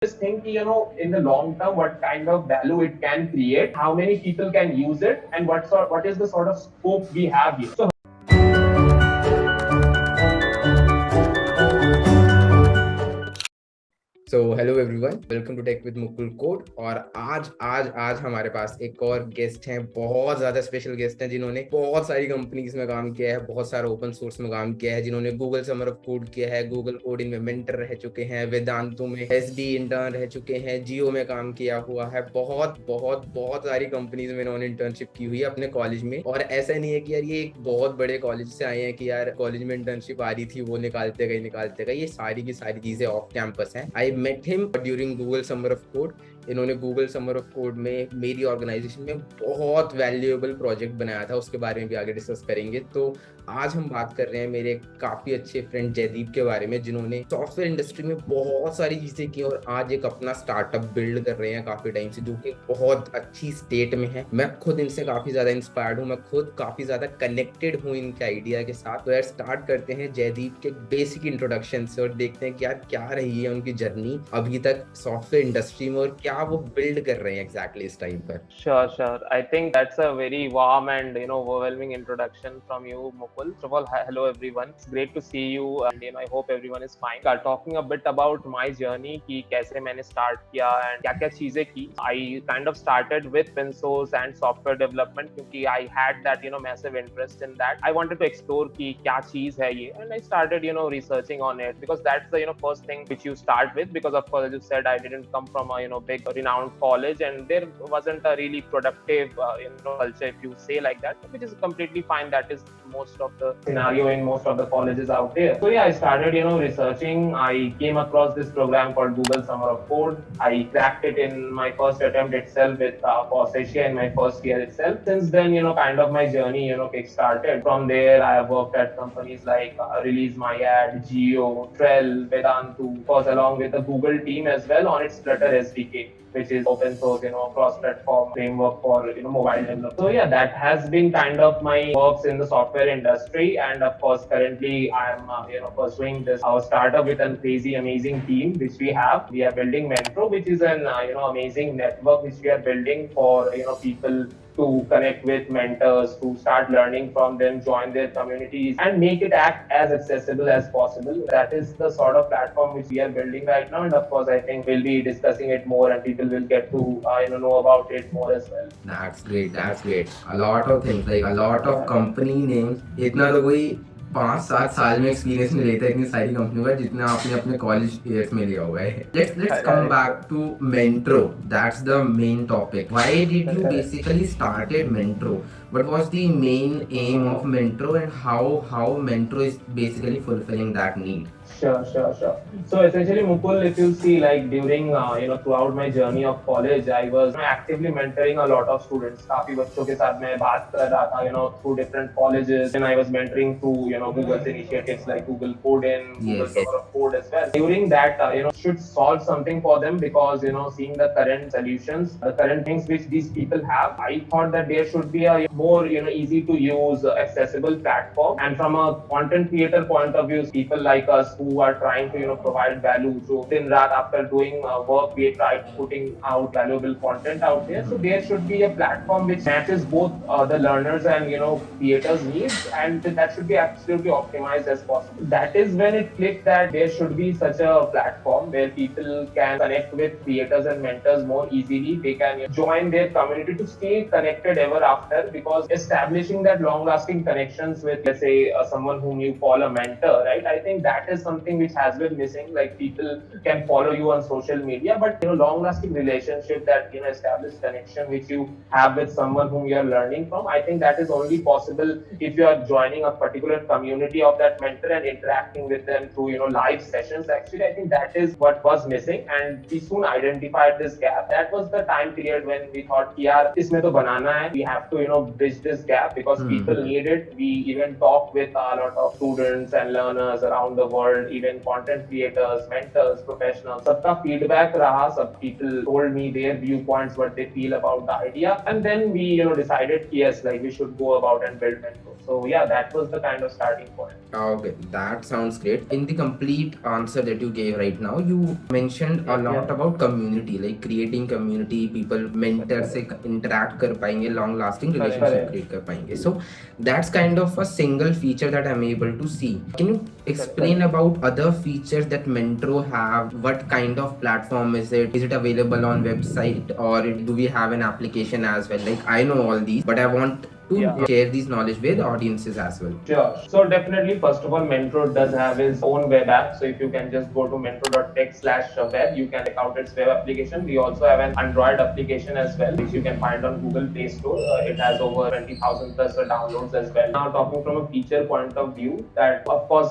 just think, in the long term, what kind of value it can create, how many people can use it, and what is the sort of scope we have here. So hello everyone, welcome to tech with Mukul code. और आज आज आज हमारे पास एक और guest हैं, बहुत ज्यादा स्पेशल गेस्ट हैं जिन्होंने बहुत सारी कंपनीज में काम किया है, बहुत सारा ओपन सोर्स में काम किया है, जिन्होंने गूगल समर ऑफ कोड किया है, गूगल कोड में मेंटर रह चुके हैं, वेदांतु में एसडी इंटर्न रह चुके हैं, जियो में काम किया हुआ है, बहुत बहुत बहुत सारी कंपनीज में इन्होंने इंटर्नशिप की हुई है अपने कॉलेज में। और ऐसा नहीं है कि यार ये एक बहुत बड़े कॉलेज से आए हैं कि यार कॉलेज में इंटर्नशिप आ रही थी वो निकालते गए, ये सारी की सारी चीजें ऑफ कैंपस हैं। आई met him during Google Summer of Code। इन्होंने गूगल समर ऑफ कोड में मेरी ऑर्गेनाइजेशन में बहुत वैल्यूएबल प्रोजेक्ट बनाया था, उसके बारे में भी आगे डिस्कस करेंगे। तो आज हम बात कर रहे हैं मेरे काफी अच्छे फ्रेंड जयदीप के बारे में, जिन्होंने सॉफ्टवेयर इंडस्ट्री में बहुत सारी चीजें की और आज एक अपना स्टार्टअप बिल्ड कर रहे हैं काफी टाइम से, जो कि बहुत अच्छी स्टेट में है। मैं खुद इनसे काफी ज्यादा इंस्पायर्ड हूँ, मैं खुद काफी ज्यादा कनेक्टेड हूँ इनके आइडिया के साथ। तो यार स्टार्ट करते हैं जयदीप के बेसिक इंट्रोडक्शन से और देखते हैं कि यार क्या रही है उनकी जर्नी अभी तक सॉफ्टवेयर इंडस्ट्री में और क्या वो बिल्ड कर रहे हैं एग्जैक्टली इस टाइम पर। Sure. I think that's a very warm and overwhelming introduction from you, Mukul. First of all, hello everyone. It's great to see you, and I hope everyone is fine. Talking a bit about my journey कि कैसे मैंने start किया and क्या क्या चीजें की. I kind of started with open source and software development क्योंकि I had that massive interest in that. I wanted to explore कि क्या चीज है ये, and I started researching on it because that's the first thing which you start with, because of course as you said I didn't come from a big renowned college and there wasn't a really productive culture, if you say like that, which is completely fine. That is most of the scenario in most of the colleges out there. So yeah, I started researching. I came across this program called Google Summer of Code. I cracked it in my first attempt itself with Asia in my first year itself. Since then, kind of my journey kick-started. From there I have worked at companies like Release My Ad, Jio, Trell, Vedantu, of course along with the Google team as well on its Flutter SDK, which is open source, cross-platform framework for mobile development. So yeah, that has been kind of my works in the software industry, and of course currently I'm pursuing this our startup with a crazy amazing team which we have. We are building Mentro, which is an amazing network which we are building for people to connect with mentors, to start learning from them, join their communities, and make it act as accessible as possible. That is the sort of platform which we are building right now, and of course, I think we'll be discussing it more, and people will get to know about it more as well. That's great, that's great. A lot of things, like a lot of company names, इतना तो कोई 5-7 साल में experience नहीं लेता इतनी सारी कंपनियों का जितना आपने अपने कॉलेज ईयर्स में लिया हुआ है। Let's come back to Mentro. That's the main topic. Why did you basically started Mentro? What was the main aim of Mentro and how Mentro is basically fulfilling that need? Sure. So essentially, Mukul, if you see, like during throughout my journey of college, I was actively mentoring a lot of students. काफी बच्चों के साथ मैं बात कर रहा था, through different colleges, and I was mentoring through Google's initiatives like Google Code and Google Summer of Code as well. During that, should solve something for them because seeing the current solutions, the current things which these people have, I thought that there should be a more easy to use, accessible platform. And from a content creator point of view, people like us who are trying to provide value. So din raat after doing work, we tried putting out valuable content out there. So there should be a platform which matches both the learners and creators' needs, and that should be absolutely optimized as possible. That is when it clicked that there should be such a platform where people can connect with creators and mentors more easily. They can join their community to stay connected ever after, because establishing that long-lasting connections with, let's say, someone whom you call a mentor, right? I think that is something which has been missing. Like people can follow you on social media, but long-lasting relationship, that established connection which you have with someone whom you are learning from, I think that is only possible if you are joining a particular community of that mentor and interacting with them through live sessions. Actually, I think that is what was missing, and we soon identified this gap. That was the time period when we thought, yaar, isme to banana hai. We have to bridge this gap because people need it. We even talked with a lot of students and learners around the world, even content creators, mentors, professionals. Sabka feedback raha. Some people told me their viewpoints, what they feel about the idea, and then we decided, yes, like we should go about and build Mentro. So yeah, that was the kind of starting point. Okay, that sounds great. In the complete answer that you gave right now, you mentioned a lot about community, like creating community, people mentor से interact कर पाएंगे, long lasting relationship create कर पाएंगे. So that's kind of a single feature that I'm able to see. Can you explain about other features that Mentro have? What kind of platform is it? Is it available on website, or do we have an application as well? Like, I know all these, but I want to share these knowledge with audiences as well. Sure. So definitely, first of all, Mentro does have its own web app. So if you can just go to mentro.tech/web, you can check out its web application. We also have an Android application as well, which you can find on Google Play Store. It has over 20,000 plus downloads as well. Now, talking from a feature point of view, that of course,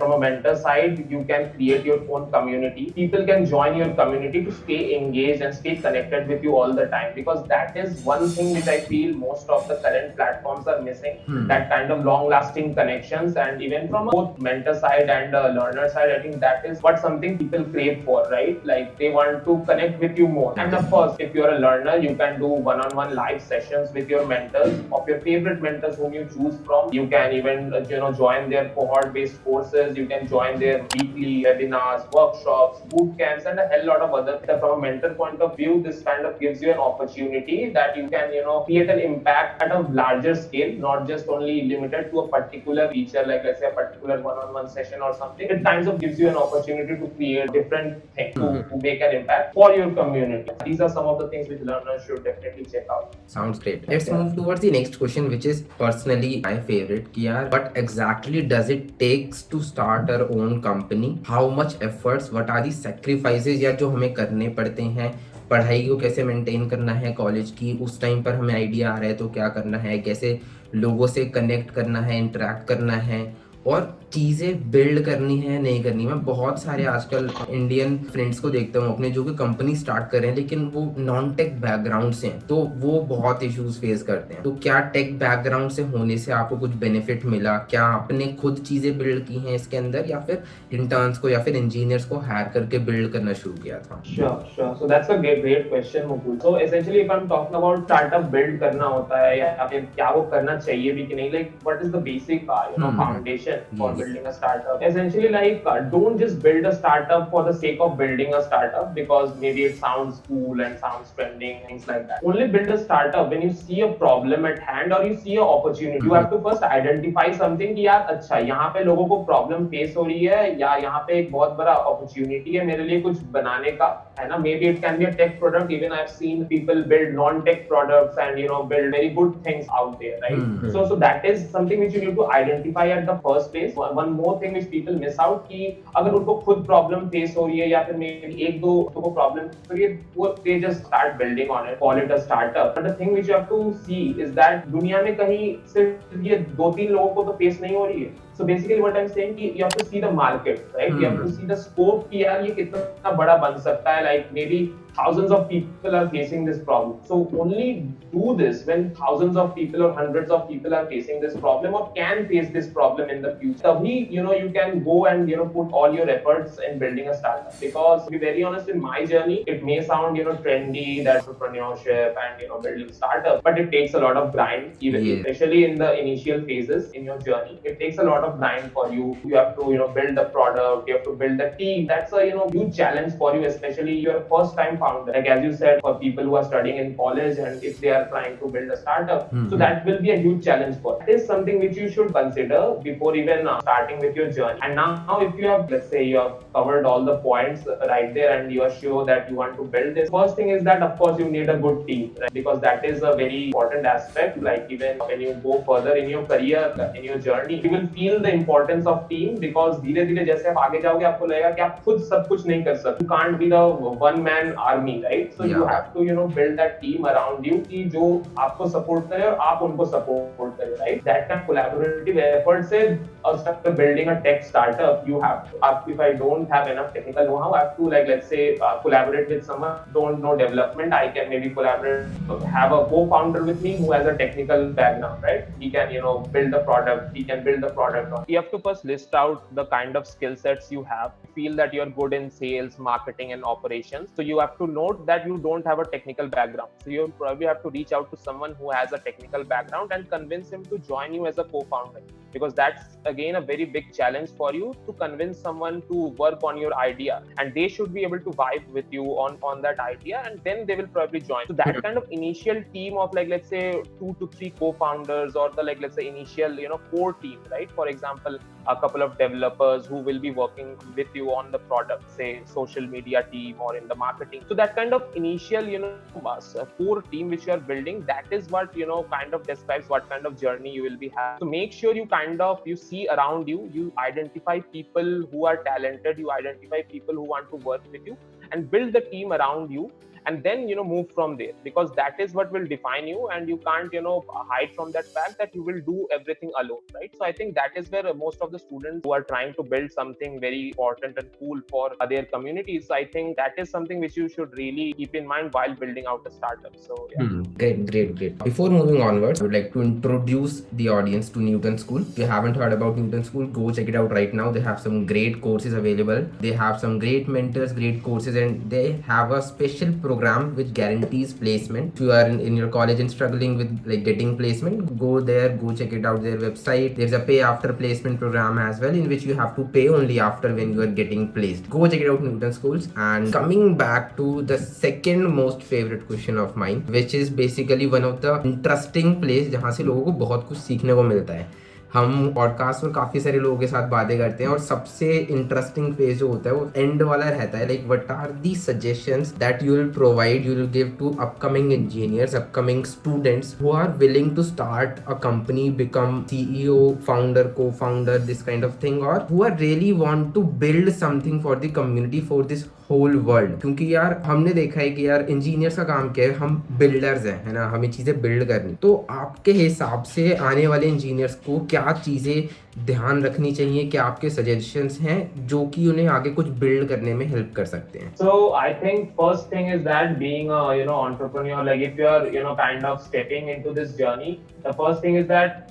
from a mentor side, you can create your own community. People can join your community to stay engaged and stay connected with you all the time, because that is one thing which I feel most of the current platforms are missing. That kind of long-lasting connections, and even from both mentor side and learner side, I think that is what something people crave for, right? Like they want to connect with you more. And of course, if you're a learner, you can do one-on-one live sessions with your mentors of your favorite mentors whom you choose from. You can even join their cohort-based courses. You can join their weekly webinars, workshops, boot camps, and a hell lot of other. From a mentor point of view, this kind of gives you an opportunity that you can create an impact at a larger scale, not just only limited to a particular feature, like let's say a particular one-on-one session or something. It kind of gives you an opportunity to create different things to make an impact for your community. These are some of the things which learners should definitely check out. Sounds great. Let's move towards the next question, which is personally my favorite. कि यार, what exactly does it takes to start our own company? How much efforts? What are the sacrifices या जो हमें करने पड़ते हैं? पढ़ाई को कैसे मेंटेन करना है कॉलेज की, उस टाइम पर हमें आइडिया आ रहा है तो क्या करना है, कैसे लोगों से कनेक्ट करना है, इंटरेक्ट करना है, और चीज़ें बिल्ड करनी है नहीं करनी। मैं बहुत सारे आजकल इंडियन फ्रेंड्स को देखता हूँ अपने, जो कि कंपनी स्टार्ट कर रहे हैं लेकिन वो नॉन टेक बैकग्राउंड से हैं, तो वो बहुत इश्यूज फेस करते हैं। तो क्या टेक बैकग्राउंड से होने से आपको कुछ बेनिफिट मिला? क्या आपने खुद चीज़ें बिल्ड की हैं इसके अंदर, या फिर इंटर्न्स को या फिर इंजीनियर्स को हायर करके बिल्ड करना शुरू किया था? Sure. So that's a great question, Mukul. So essentially, if I'm talking about startup build करना होता है या फिर क्या वो करना चाहिए भी कि नहीं, like what is the basic foundation for building a startup? Essentially, like don't just build a startup for the sake of building a startup because maybe it sounds cool and sounds trending, things like that. Only build a startup when you see a problem at hand or you see an opportunity. You have to first identify something कि यार अच्छा यहाँ पे लोगों को problem face हो रही है या यहाँ पे एक बहुत बड़ा अपॉर्चुनिटी है मेरे लिए कुछ बनाने का, है ना? Maybe it can be a tech product. Even I've seen people build non-tech products and build very good things out there, right? So that is something which you need to identify at the first place. One more thing which people miss out कि अगर उनको खुद problem face हो रही है या फिर maybe एक दो को प्रॉब्लम हो रही है, वो they just start building on it, call it a startup. But the thing which you have to see is that दुनिया में कहीं सिर्फ ये दो तीन लोगों को तो फेस नहीं हो रही है. So basically what I'm saying कि you have to see the market, right? You have to see the scope कि यार ये कितना बड़ा बन सकता है. Like maybe thousands of people are facing this problem. So only do this when thousands of people or hundreds of people are facing this problem or can face this problem in the future. Tabhi, you can go and put all your efforts in building a startup. Because to be very honest, in my journey, it may sound trendy, that entrepreneurship and building startup, but it takes a lot of grind, especially in the initial phases in your journey. It takes a lot of grind for you. You have to build the product, you have to build the team. That's a huge challenge for you, especially you're a first time founder. Like as you said, for people who are studying in college and if they are trying to build a startup, so that will be a huge challenge for. That is something which you should consider before even starting with your journey. And now if you have, let's say you have covered all the points right there and you are sure that you want to build this, first thing is that of course you need a good team, right? Because that is a very important aspect. Like even when you go further in your career, in your journey, you will feel the importance of team, because धीरे धीरे जैसे आप आगे जाओगे आपको लगेगा कि आप खुद सब कुछ नहीं कर सकते. You can't be the one man army, right? So you have to build that team around you कि जो आपको support करे और आप उनको support करे, right? That kind of collaborative effort से after building a tech startup, you have to, if I don't have enough technical know-how, I have to let's say collaborate with someone don't know development. I can maybe collaborate, have a co-founder with me who has a technical background, right? He can build the product, he can build the product product on. You have to first list out the kind of skill sets you have. Feel that you're good in sales, marketing, and operations. So you have to note that you don't have a technical background. So you probably have to reach out to someone who has a technical background and convince him to join you as a co-founder. Because that's again a very big challenge for you to convince someone to work on your idea, and they should be able to vibe with you on that idea, and then they will probably join. So that kind of initial team of like, let's say 2 to 3 co-founders, or the like, let's say initial core team, right? For example, a couple of developers who will be working with you on the product, say social media team or in the marketing. So that kind of initial core team which you are building, that is what kind of describes what kind of journey you will be having. So make sure you see around you, you identify people who are talented, you identify people who want to work with you, and build the team around you, and then move from there, because that is what will define you, and you can't hide from that fact that you will do everything alone, right? So I think that is where most of the students who are trying to build something very important and cool for their communities, so I think that is something which you should really keep in mind while building out a startup. So yeah. Great. Before moving onwards, I would like to introduce the audience to Newton School. If you haven't heard about Newton School, go check it out right now. They have some great courses available. They have some great mentors, great courses, and they have a special program which guarantees placement. If you are in your college and struggling with like getting placement, go there, go check it out, their website. There's a pay after placement program as well, in which you have to pay only after when you are getting placed. Go check it out, Newton Schools. And coming back to the second most favorite question of mine, which is basically one of the interesting place जहाँ से लोगों को बहुत कुछ सीखने को मिलता है. हम पॉडकास्ट में काफ़ी सारे लोगों के साथ बातें करते हैं और सबसे इंटरेस्टिंग फेज जो होता है वो एंड वाला रहता है. Like what are the suggestions that you will provide, you will give to upcoming engineers, upcoming students who are willing to start a company, become CEO, founder, co founder, this kind of thing, और who are really want to build something for the community, for this whole world. क्योंकि यार हमने देखा है कि यार engineers का काम क्या है, हम बिल्डर्स हैं, है ना, हमें चीजें बिल्ड करनी. तो आपके हिसाब से आने वाले इंजीनियर्स को क्या चीजें ध्यान रखनी चाहिए, क्या आपके सजेशंस हैं जो कि उन्हें आगे कुछ बिल्ड करने में हेल्प कर सकते हैं? So I think first thing is that being a entrepreneur, like if you are kind of stepping into this journey, the first thing is that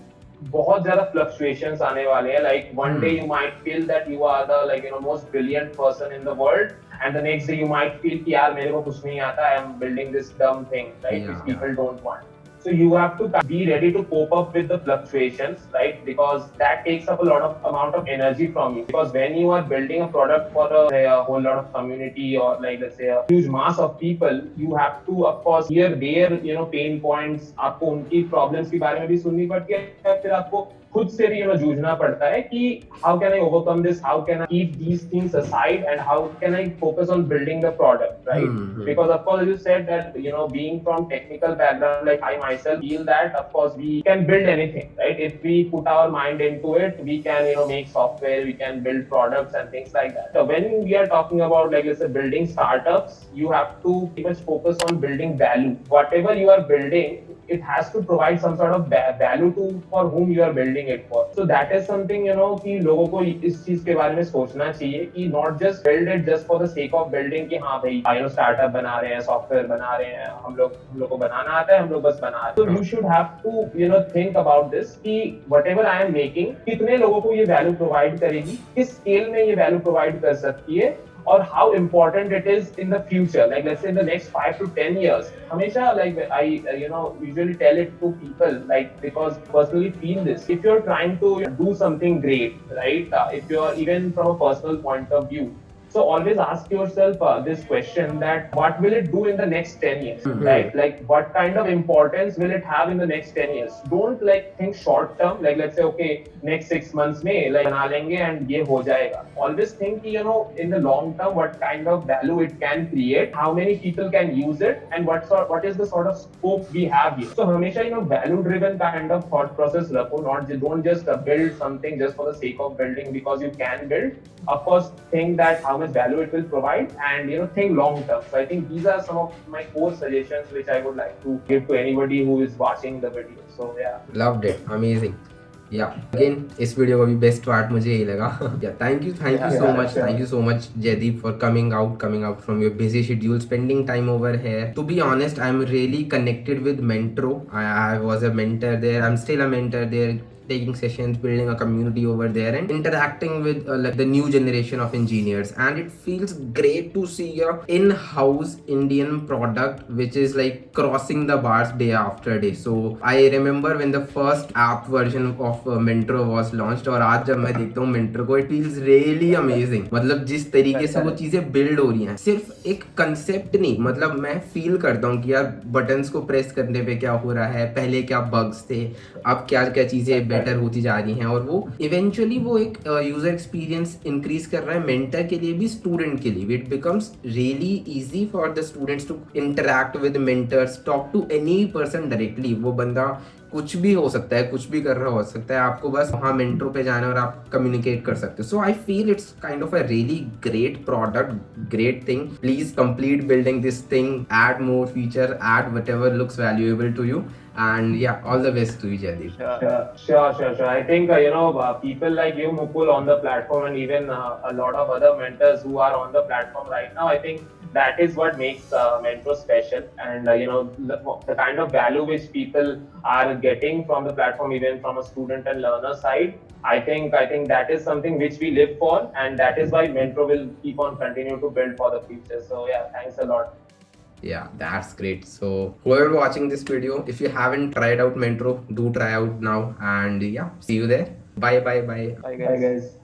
बहुत ज्यादा फ्लक्चुएशंस आने वाले हैं. Like one day you might feel that you are the like most brilliant person in the world, and the next day you might feel कि यार मेरे को कुछ नहीं आता, I am building this dumb thing, right, which people don't want. So you have to be ready to cope up with the fluctuations, right? Because that takes up a lot of amount of energy from you. Because when you are building a product for a whole lot of community, or like let's say a huge mass of people, you have to of course hear their pain points. आपको उनकी problems के बारे में भी सुननी पड़ती है, फिर आपको खुद से भी जूझना पड़ता है कि how can I overcome this, how can I keep these things aside, and how can I focus on building the product, right? Because of course, as you said that being from technical background, like I myself feel that of course we can build anything, right? If we put our mind into it, we can make software, we can build products and things like that. So when we are talking about like let's say building startups, you have to pretty much focus on building value. Whatever you are building, it has to provide some sort of value to for whom you are building it for. So that is something कि लोगों को इस चीज के बारे में सोचना चाहिए कि not just build it just for the sake of building कि हाँ भाई startup बना रहे हैं, सॉफ्टवेयर बना रहे हैं, हम लोग को बनाना आता है, हम लोग बस बना रहे हैं. So you should have to think about this कि whatever I am making कितने लोगों को ये वैल्यू प्रोवाइड करेगी, किस स्केल में ये वैल्यू प्रोवाइड कर सकती है, or how important it is in the future, like let's say in the next 5 to 10 years. Hamesha, like I usually tell it to people, like because personally feel this, if you're trying to do something great, right, if you're even from a personal point of view, so always ask yourself this question, that what will it do in the next 10 years, right? Like what kind of importance will it have in the next 10 years? Don't like think short term, like let's say okay next 6 months में like बना लेंगे and ये हो जाएगा. Always think in the long term what kind of value it can create, how many people can use it, and what is the sort of scope we have here. So हमेशा value driven kind of thought process रखो, don't just build something just for the sake of building because you can build. Of course think that how much value it will provide, and think long term. So I think these are some of my core suggestions which I would like to give to anybody who is watching the video. So yeah, loved it, amazing. Yeah, again इस video का भी best part मुझे यही लगा. Yeah, thank you so much Jaideep for coming out from your busy schedule, spending time over here. To be honest, I'm really connected with Mentro. I was a mentor there, I'm still a mentor there. taking sessions, building a community over there, and interacting with like the new generation of engineers. And it feels great to see a in-house Indian product which is like crossing the bars day after day. So I remember when the first app version of Mentro was launched, और आज जब मैं देखता हूँ Mentro को, it feels really amazing. मतलब जिस तरीके से वो चीजें बिल्ड हो रही हैं, सिर्फ एक कंसेप्ट नहीं, मतलब मैं फील करता हूँ कि यार बटन्स को प्रेस करने पे क्या हो रहा है, पहले क्या बग्स थे, अब क्या क्या चीजें बेटर होती जा रही हैं, और वो इवेंचुअली वो एक यूजर एक्सपीरियंस इंक्रीज कर रहा है मेंटर के लिए भी, स्टूडेंट के लिए भी. It becomes really easy for the students to interact with mentors, talk to any person directly. वो बंदा कुछ भी हो सकता है, कुछ भी कर रहा हो सकता है, आपको बस वहाँ मेंटरो पे जाना और आप कम्युनिकेट कर सकते हो. So I feel it's kind of a really great product, great thing. Please complete building this thing, add more feature, add whatever looks valuable to you, and yeah, all the best to you, Jaideep. Sure. I think, people like you, Mukul, on the platform, and even a lot of other mentors who are on the platform right now, I think that is what makes Mentro special. And, the kind of value which people are getting from the platform, even from a student and learner side, I think that is something which we live for, and that is why Mentro will keep on continue to build for the future. So yeah, thanks a lot. Yeah, that's great. So whoever watching this video, if you haven't tried out Mentro, do try out now. And yeah, see you there. Bye. Bye guys.